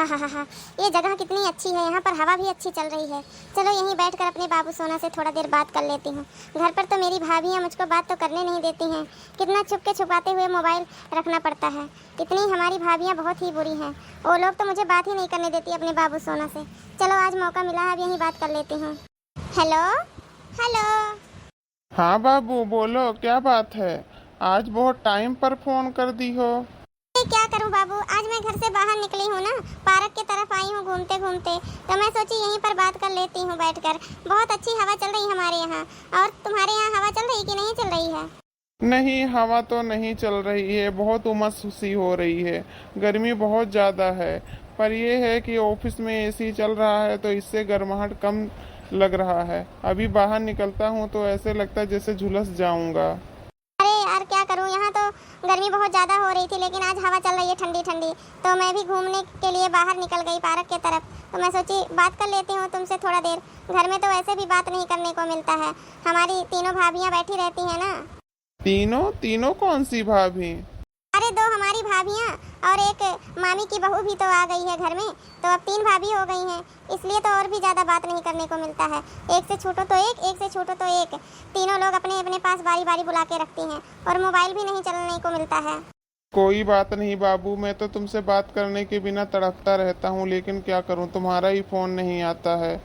हा, ये जगह कितनी अच्छी है। यहाँ पर हवा भी अच्छी चल रही है। चलो यहीं बैठकर अपने बाबू सोना से थोड़ा देर बात कर लेती हूँ। घर पर तो मेरी भाभियाँ मुझको बात तो करने नहीं देती हैं। कितना छुपके छुपाते हुए मोबाइल रखना पड़ता है। इतनी हमारी भाभियाँ बहुत ही बुरी हैं। वो लोग तो मुझे बात ही नहीं करने देती अपने बाबू सोना से। चलो आज मौका मिला है, अब यहीं बात कर लेती हूँ। Hello hello. हाँ बाबू बोलो, क्या बात है? आज बहुत टाइम पर फोन कर दी हो। क्या करूं बाबू, आज मैं घर से बाहर निकली हूँ ना, पार्क की तरफ आई हूँ घूमते घूमते, तो मैं सोची यहीं पर बात कर लेती हूँ बैठकर। बहुत अच्छी हवा चल रही हमारे यहाँ। और तुम्हारे यहाँ हवा चल रही कि नहीं चल रही है? नहीं, हवा तो नहीं चल रही है, बहुत उमस सी हो रही है। गर्मी बहुत ज़्यादा है। पर यह है कि ऑफिस में एसी चल रहा है तो इससे गर्माहट कम लग रहा है। अभी बाहर निकलता हूँ तो ऐसे लगता है जैसे झुलस जाऊंगा। अरे यार क्या करूँ, यहाँ तो गर्मी बहुत ज़्यादा हो रही थी, लेकिन आज हवा चल रही है ठंडी ठंडी, तो मैं भी घूमने के लिए बाहर निकल गई पार्क की तरफ। तो मैं सोची बात कर लेती हूँ तुमसे थोड़ा देर। घर में तो वैसे भी बात नहीं करने को मिलता है। हमारी तीनों भाभियाँ बैठी रहती हैं ना। तीनों तीनों कौन सी भाभी? अरे दो हमारी भाभियाँ और एक मामी की बहू भी तो आ गई है घर में, तो अब 3 भाभी हो गई हैं। इसलिए तो और भी ज़्यादा बात नहीं करने को मिलता है। एक से छूटो तो एक से छूटो तो एक। तीनों लोग अपने अपने पास बारी बारी बुला के रखती हैं और मोबाइल भी नहीं चलने को मिलता है। कोई बात नहीं बाबू, मैं तो तुमसे बात करने के बिना तड़पता रहता हूँ, लेकिन क्या करूँ, तुम्हारा ही फोन नहीं आता है।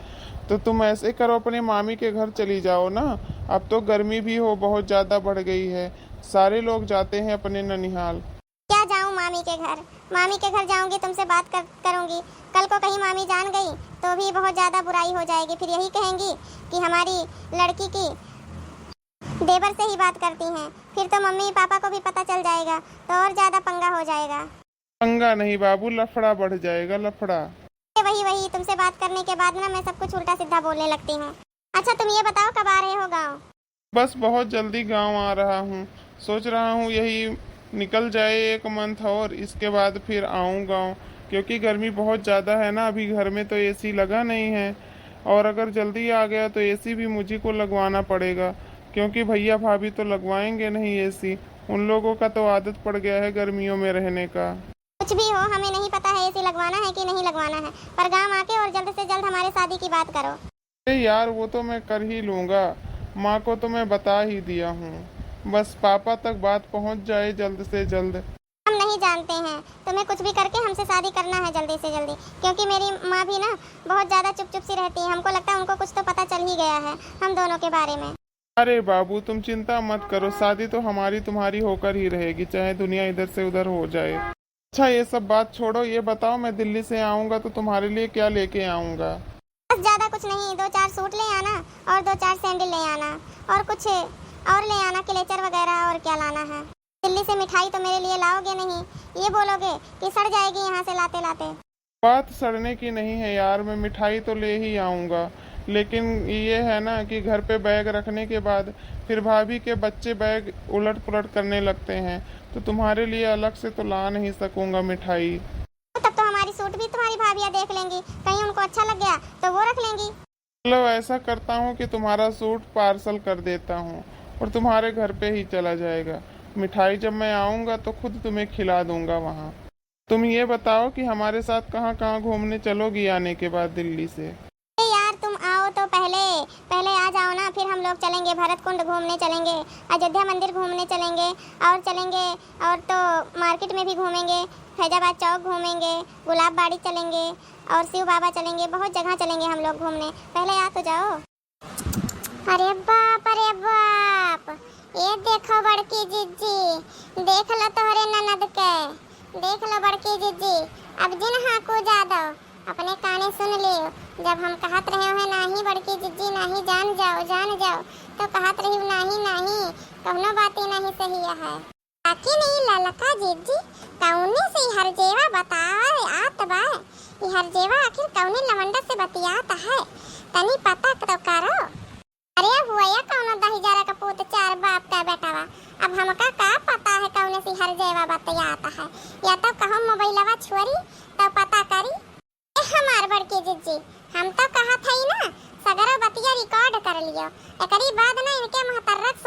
तो तुम ऐसे करो, अपने मामी के घर चली जाओ ना। अब तो गर्मी भी बहुत ज़्यादा बढ़ गई है। सारे लोग जाते हैं अपने ननिहाल। क्या जाऊँ मामी के घर? मामी के घर जाऊँगी तुमसे बात करूँगी, कल को कहीं मामी जान गई तो भी बहुत ज़्यादा बुराई हो जाएगी। फिर यही कहेंगी कि हमारी लड़की की देवर से ही बात करती हैं। फिर तो मम्मी पापा को भी पता चल जाएगा तो और ज़्यादा पंगा हो जाएगा। पंगा नहीं बाबू, लफड़ा बढ़ जाएगा, लफड़ा। वही तुमसे बात करने के बाद ना मैं सब कुछ उल्टा सीधा बोलने लगती हूँ। अच्छा तुम ये बताओ कब आ रहे हो गाँव? बस बहुत जल्दी गांव आ रहा हूँ। सोच रहा हूँ यही निकल जाए 1 मंथ और इसके बाद फिर आऊँ गाँव, क्योंकि गर्मी बहुत ज़्यादा है ना। अभी घर में तो एसी लगा नहीं है, और अगर जल्दी आ गया तो एसी भी मुझी को लगवाना पड़ेगा, क्योंकि भैया भाभी तो लगवाएंगे नहीं एसी। उन लोगों का तो आदत पड़ गया है गर्मियों में रहने का। कुछ भी हो, हमें नहीं पता है एसी लगवाना है कि नहीं लगवाना है, पर गाँव आके और जल्द से जल्द हमारे शादी की बात करो। अरे यार वो तो मैं कर ही लूँगा, माँ को तो मैं बता ही दिया हूँ। बस पापा तक बात पहुँच जाए जल्द से जल्द। हम नहीं जानते हैं, तुम्हें कुछ भी करके हमसे शादी करना है जल्दी से जल्दी, क्योंकि मेरी माँ भी ना बहुत ज़्यादा चुप चुप सी रहती है। हमको लगता है उनको कुछ तो पता चल ही गया है हम दोनों के बारे में। अरे बाबू तुम चिंता मत करो, शादी तो हमारी तुम्हारी होकर ही रहेगी, चाहे दुनिया इधर से उधर हो जाए। अच्छा ये सब बात छोड़ो, ये बताओ मैं दिल्ली से आऊँगा तो तुम्हारे लिए क्या लेके आऊँगा? बस ज़्यादा कुछ नहीं, 2-4 सूट ले आना और 2-4 सैंडल ले आना, और कुछ और ले आना, क्लेचर वगैरह। और क्या लाना है? दिल्ली से मिठाई तो मेरे लिए लाओगे नहीं, ये बोलोगे कि सड़ जाएगी यहाँ से लाते लाते। बात सड़ने की नहीं है यार, मैं मिठाई तो ले ही आऊँगा, लेकिन ये है ना कि घर पे बैग रखने के बाद फिर भाभी के बच्चे बैग उलट पुलट करने लगते हैं, तो तुम्हारे लिए अलग से तो ला नहीं सकूँगा मिठाई। तब तो हमारी सूट भी तुम्हारी भाभियाँ देख लेंगी, कहीं उनको अच्छा लग गया तो वो रख लेंगी। चलो ऐसा करता हूँ कि तुम्हारा सूट पार्सल कर देता हूँ और तुम्हारे घर पे ही चला जाएगा। मिठाई जब मैं आऊँगा तो खुद तुम्हें खिला दूँगा वहाँ। तुम ये बताओ कि हमारे साथ कहाँ कहाँ घूमने चलोगी आने के बाद दिल्ली से? यार तुम आओ तो पहले आ जाओ ना, फिर हम लोग चलेंगे भरत कुंड घूमने चलेंगे, अयोध्या मंदिर घूमने चलेंगे, और तो मार्केट में भी घूमेंगे, फैजाबाद चौक घूमेंगे, गुलाब बाड़ी चलेंगे और शिव बाबा चलेंगे। बहुत जगह चलेंगे हम लोग घूमने, पहले आ तो जाओ। अरे बाप, ये देखो बड़की जीजी, देख लो तोहरे ननद के, देख लो बड़की जीजी। अब जिन हाँकू जा दो, अपने काने सुन लियो। जब हम कहत रहे हैं नाही बड़की जिज्जी नाही, जान जाओ, तो कहत रही नाही, कौनो बात ही नहीं सही है। बाकी नहीं ललका जिज्जी, कौने से हर जेवा बताए आत बा। ये हर जेवा आखिर कौने लवंडा से बतियात है, तनी पता तो करो। अरे हुआ या कौनो दहिजारा का पूत 4 बाप का बेटावा, अब हमका का पता है कौने से हर जेवा बतियात है। या तो कहो मोबाइलवा छोरी तो पता करी। हमार बड़की जिज्जी, हम तो कहा था ही ना, सगरा बतिया रिकॉर्ड कर लियो। एकरी बाद ना इनके महतरक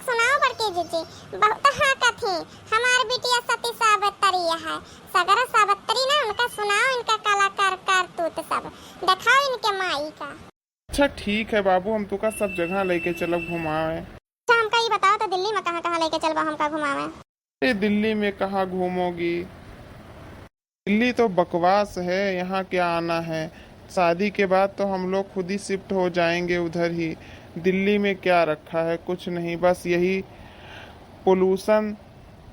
सुनाओ बड़की जिज्जी। बहुत हाँ कथी, हमार बिटिया सती सावित्री है, सगरा सावित्री ना उनका अब दिखाओ इनके माई का। अच्छा ठीक है बाबू, हम तुका सब जगह लेके चलब घुमावे। अच्छा हमका ये बताओ तो दिल्ली में कहाँ कहाँ लेके चलबा हमका घुमावे? अरे दिल्ली में कहाँ घूमोगी, दिल्ली तो बकवास है, यहाँ क्या आना है। शादी के बाद तो हम लोग खुद ही शिफ्ट हो जाएंगे उधर ही। दिल्ली में क्या रखा है, कुछ नहीं, बस यही पोल्यूशन,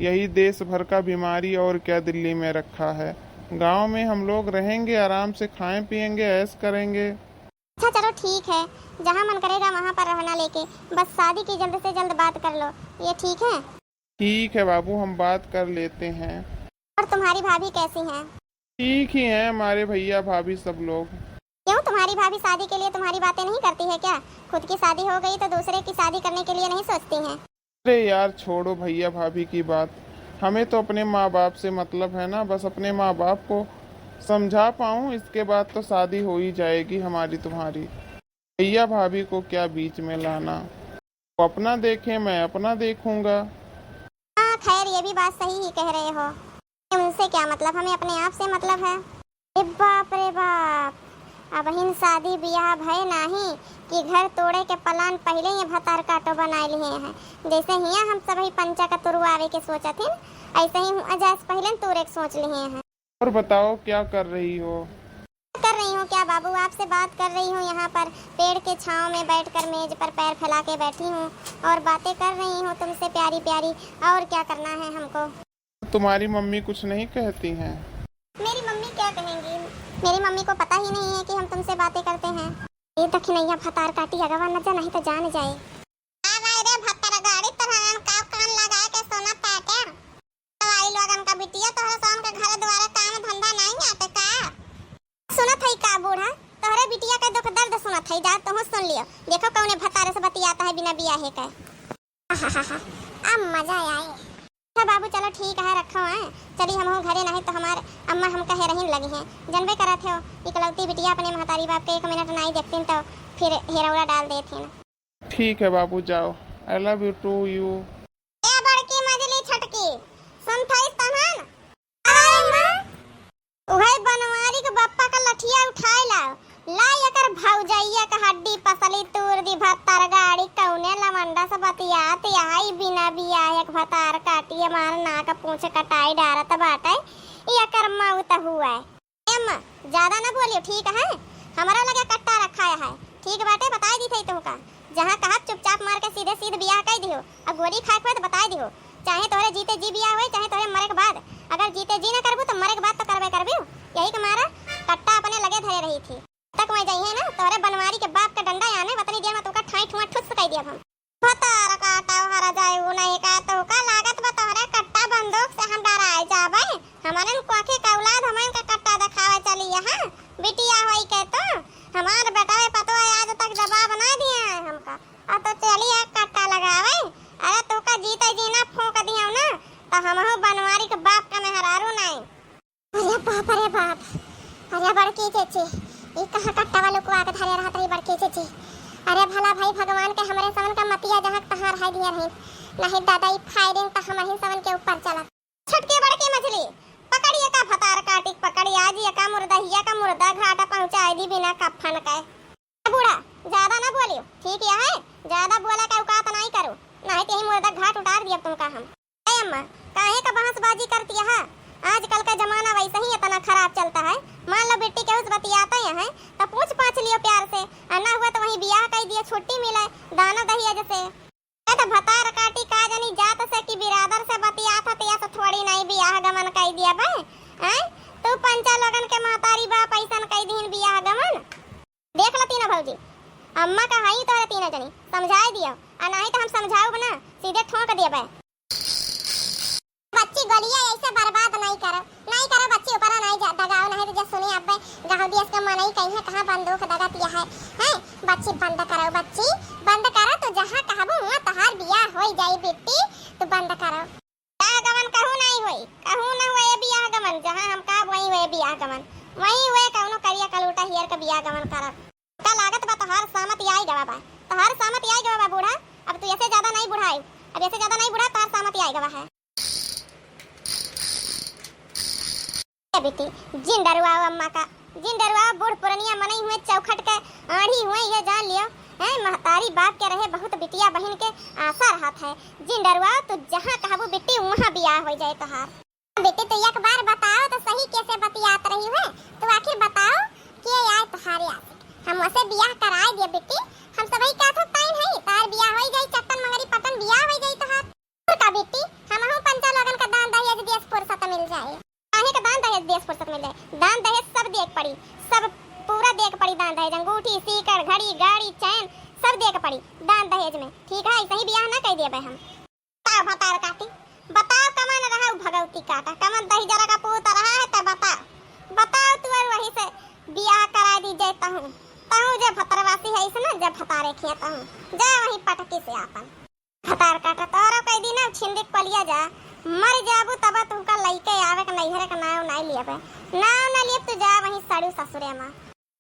यही देश भर का बीमारी, और क्या दिल्ली में रखा है। गांव में हम लोग रहेंगे, आराम से खाएं पिएंगे, ऐश करेंगे। अच्छा चलो ठीक है, जहाँ मन करेगा वहाँ पर रहना लेके, बस शादी की जल्द से जल्द बात कर लो, ये ठीक है? ठीक है बाबू, हम बात कर लेते हैं। और तुम्हारी भाभी कैसी हैं? ठीक ही हैं हमारे भैया भाभी सब लोग। क्यों तुम्हारी भाभी शादी के लिए तुम्हारी बातें नहीं करती है क्या? खुद की शादी हो गई तो दूसरे की शादी करने के लिए नहीं सोचती हैं? अरे यार छोड़ो भैया भाभी की बात, हमें तो अपने माँ बाप से मतलब है ना, बस अपने माँ बाप को समझा पाऊँ, इसके बाद तो शादी हो ही जाएगी हमारी तुम्हारी। भैया भाभी को क्या बीच में लाना, वो अपना देखें, मैं अपना देखूंगा। हाँ खैर ये भी बात सही ही कह रहे हो, उनसे क्या मतलब, हमें अपने आप से मतलब है। रे बाप, अब हिन शादी ब्याह भय नाही कि घर तोड़े के प्लान पहले ही भतार काटो बना लिए हैं। जैसे हिया हम सब ही पंचा का तुरुआवे के सोचा थे, ऐसे ही अजास पहले तुरे सोच लिए हैं। और बताओ क्या कर रही हो? कर रही हूँ क्या बाबू, आपसे बात कर रही हूँ, यहाँ पर पेड़ के छांव में बैठकर मेज पर पैर फैला के बैठी हूँ और बातें कर रही हूँ तुमसे प्यारी प्यारी, और क्या करना है हमको। तुम्हारी मम्मी कुछ नहीं कहती हैं? मेरी मम्मी क्या कहेंगी, मेरी मम्मी को पता ही नहीं है कि हम तुमसे बातें करते हैं। ये दखिनैया भतार काटी अगवा न जा, नहीं तो जान जाए। रे भतार गाड़ी तरहन का कान लगा के सोना पाटे दवाई लोगन का बिटिया तोहरा सोन के घर द्वारा काम धंधा नहीं आते का? सुनत है का बूढ़ा, तोहरे बिटिया का दुख दर्द सुनत है, जा तुम सुन लियो, देखो कौने भतारे से बतियाता है बिना बियाहे के। अब मजा आए। अच्छा बाबू चलो ठीक है, रखो हैं, चली हम घरे नहीं तो हमारे अम्मा हम कहे रही लगी हैं, जनबे करत हो इकलौती बिटिया अपने महतारी बाप के 1 मिनट नहीं देखती तो फिर हेरौला डाल देती। ठीक है बाबू जाओ, I love you too you. ए बड़की मजली छटकी सुन थई तहन, उहे बनवारी के बप्पा का लठिया उठाए ला एकर भौजैया का हड्डी पसली तूर दी भतार गाड़ी कौने लमंडा से बतियात आई बिना बियाह भतार काटी हमार नाक पूंछ कटाई डारत बाटे, एकर मौत हुआ है। अम्मा ज्यादा ना बोलियो ठीक है, हमारा लगे कट्टा रखा है, ठीक बाटे बताई दी थई तुमका, जहां कहा चुपचाप मार के सीधे सीधे बियाह कर दियो, अब गोली खाए खोए तो बताई दियो, चाहे तोरे जीते जी बियाह होए चाहे तोरे मरे के बाद, अगर जीते जी ना करबू तो मरे के बाद तो करबे करबू, यही के मारा कट्टा अपने लगे धरे रही थी। तक मैं जाई है ना तोरे बनवारी के बाप का डंडा आने उतनी देर में तोका ठाई ठुआ ठुस कह दिया हम। भतार काटा हरा जाए वो नहीं का तो का लागत बा तोहरे कट्टा बंदूक से हम डराए जाबे, हमारे कोखे का औलाद हमन का कट्टा दिखावे चली यहां बिटिया होई के तो हमार बेटा पतो है आज तक जवाब ना दिया है हमका, आ तो चलिए कट्टा लगावे। अरे तो का जीते जीना फूंक दिया ना तो हमहु बनवारी के बाप का मेहरारू नहीं। अरे बाप, अरे बड़की चेची ये कहाँ कट्टा वालों को आके धरे रहा था बड़की चेची। अरे भला भाई भगवान के हमरे समन का मतिया जहाँ तहाँ रह दिया रही, नहीं दादा ये फायरिंग तो हम ही समन के ऊपर चला। छटके बड़की मछली पकड़िए का भतार काटी पकड़ी आज ये का मुर्दा का मुर्दा घाटा पहुंचाए दी बिना कफन का। बूढ़ा ज्यादा ना बोलियो ठीक है, ज्यादा बोला का औकात नहीं करो, नहीं तो ही मुर्दा घाट उतार दिया तुमका हम। ए अम्मा काहे का बहसबाजी करती है, आजकल का जमाना वैसे ही इतना खराब चलता है, मान लो बेटी के उस बतियाता है तो पूछ पाछ लियो प्यार से, अन्ना हुआ तो वही बियाह कर दिया छुट्टी मिले दाना दही जैसे। तो भतार काटी का जानी जात से कि बिरादर से बतियाता तो या तो थोड़ी नहीं बियाह गमन कर दिया बे हैं, तू पंचा लोगन के महतारी बाप ऐसन कई दिन बियाह गमन देख लती ना भौजी, अम्मा का हाई तो तीन जनी समझाई दियो, आ नहीं तो हम समझाऊ ना सीधे ठोक दिया बे। बच्ची गलिया ऐसे बर्बाद नहीं करो बच्ची ऊपर नहीं जा दगाओ, नहीं तो जब सुनी अब गांव दिस का मन ही कहीं है कहां बंदूक दगा दिया है हैं, बच्ची बंद करो तो जहां कहबो वहां तहार बियाह होई जाई बेटी, तो बंद करो बियाह गमन कहू नहीं होई, कहू ना होए बियाह गमन, जहां हम का वही होए बियाह गमन, वही होए कौनो करिया कलूटा हियर का बियाह गमन करब का लागत बा तोहार सहमति आई गवा बा, तोहार सहमति आई गवा बा बूढ़ा, अब तू ऐसे ज्यादा नहीं बुढ़ाई, अब ऐसे ज्यादा नहीं बुढ़ा, तोहार सहमति आई गवा है। बेटी जिन डरुआओ अम्मा का जिन डरवा बूढ़ पुरनिया मनई हुए चौखट के आढ़ी हुए ये जान लियो है महतारी बाप के रहे बहुत बिटिया बहन के आशा रहत है। जिन डरवा तो जहाँ कहबू बेटी वहाँ बियाह हो जाए तोहार। बेटी तो एक बार बताओ तो सही कैसे बतियात रही है, तो आखिर बताओ के आए तुम्हारे आशिक हम उसे बियाह कराए दिए बेटी। हम सब ही कहत टाइम है तार बियाह हो जाई चट्टन मंगरी पटन बियाह हो जाई तोहार का बेटी। हमहु पंचा लोगन का दान दहेज देश पुरसत मिल जाए। काहे का दान दहेज देश पुरसत मिल जाए। दान दहेज सब देख पड़ी, सब पूरा देख पड़ी। दान दहेज अंगूठी सीकर घड़ी गाड़ी चैन सब देख पड़ी दान दहेज में। ठीक है ऐसे ही बियाह ना कर देबे हम। बताओ भतार काटी बताओ कमन रहा भगवती काटा कमन दही जरा का पूत रहा है त बताओ तू और वही से बियाह करा दी जाता हूं ताऊ जे भतरवासी है इसना जब भतारे खियाता हूं जा वही पटकी से आपन भतार काटा तोरो कई दिन छिंदिक पलिया जा मर जाबू तब तुमका लइके आवे का नैहरे का नाव नहीं लियबे नाव ना लियब तो जा वही साड़ू ससुरे में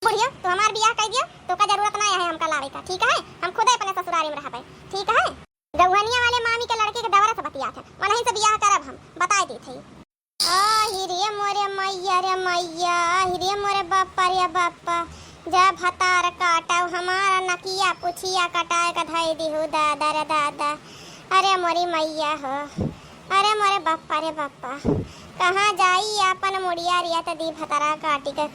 बुढ़िया तू हमार बियाह कर दिया तो का जरूरत नहीं है हमका लावे का। ठीक है हम खुद अपने ससुरारी में रहबे। ठीक है गौहनिया वाले मामी के लड़के के दवरा से बतिया थे वहीं से बियाह करब हम बता दी थी। हिरिये मोरे मैया रे मैया हिरिये मोरे बापा रे बापा जा भतार काटा हमारा नकिया पुछिया कटाए का धाई दिहु दादा रे दादा। अरे मोरी मैया हो अरे मोरे बापा रे बापा कहाँ जाई अपन मुड़िया रिया त दी भतारा काटी के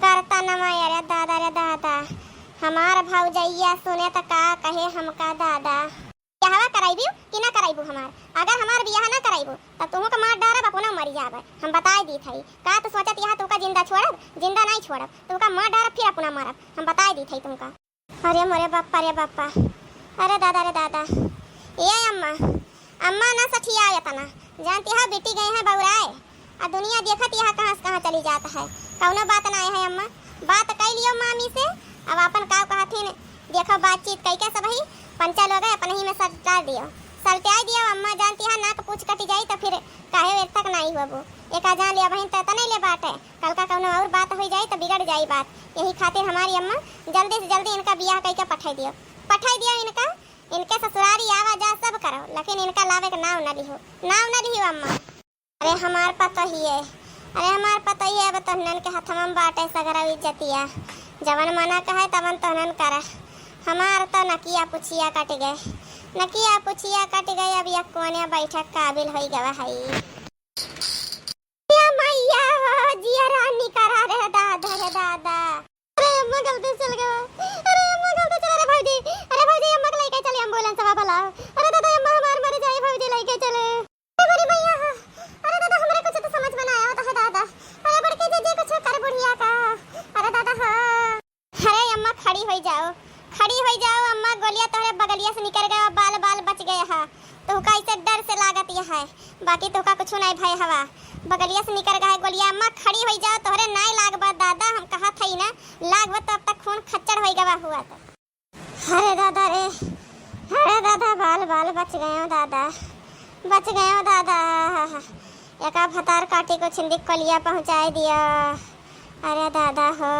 करता न माया रे दादा हमार भौजैया सुने त का कहे हमका दादा बियाह कराइबू कि ना कराइबू हमार। अगर हमार बियाह ना कराइबू त तुहू के मार डरब अपना मर जाबे हम बताई दी थई का तो सोचत यहां तू का जिंदा छोड़ब जिंदा नहीं छोड़ब तू का मार डरब फिर अपना मरब हम बताई दी थई तुमका। अरे मोरे बापा रे बापा अरे दादा ये अम्मा ना सठिया तना जानती है बेटी गए हैं बौराए आ दुनिया देखत यहाँ कहाँ चली जाता है कौनो बात ना है। अम्मा बात कह लियो मामी से अब अपन का कहथिन देखो बातचीत कई के सब ही पंचा लोग अपन ही में सल्टा दियो अम्मा जानती है नाक पूछ कटी जाई तो फिर काहे वेर तक नहीं होबो एक जान लिया बहन त नहीं ले बाटे कल का कौनो और बात हो जाई तो बिगड़ जाई बात। यही खातिर हमारी अम्मा जल्दी से जल्दी इनका बियाह करके पठाई दियो इनके ससुरारी आवा जा सब करो लेकिन इनका लावे का नाव न लिहो अम्मा। अरे हमार पता ही है बतहनन के हथवा में बाटे सगरा इज्जतिया जवन मना कहे तवन तहनन कर हमार तो नकिया पुछिया कट गए अब एक कोने बैठक काबिल होई गवा है। या मैया जिया रानी करा रे दादा अरे अम्मा गलती चल गया अरे अम्मा गलती चल अरे भौजी अम्मा के लेके चले एम्बुलेंस वा भला अरे दादा अम्मा हमार मर जाए भौजी लेके चले अरे मैया अरे दादा हमरे कुछ तो समझ में ना आया तो दादा अरे बड़के जे कुछ कर बुढ़िया का अरे दादा हां अरे अम्मा खड़ी हो जाओ अम्मा गोलियां तोरे बगलिया से निकल गया बाल बच गया है तो का इसे डर से लागत ये है बाकी तो का कुछ नहीं भय हवा बगलिया से निकल गया गोलियां। अम्मा खड़ी हो जाओ तोरे नहीं लागबा दादा हम कहा थई ना लागबा तो अब तक खून खच्चर हो गवा हुआ तो अरे दादा बाल बच गए दादा एका भतार काटी को छिंदिक को लिया पहुंचाए दिया। अरे दादा हो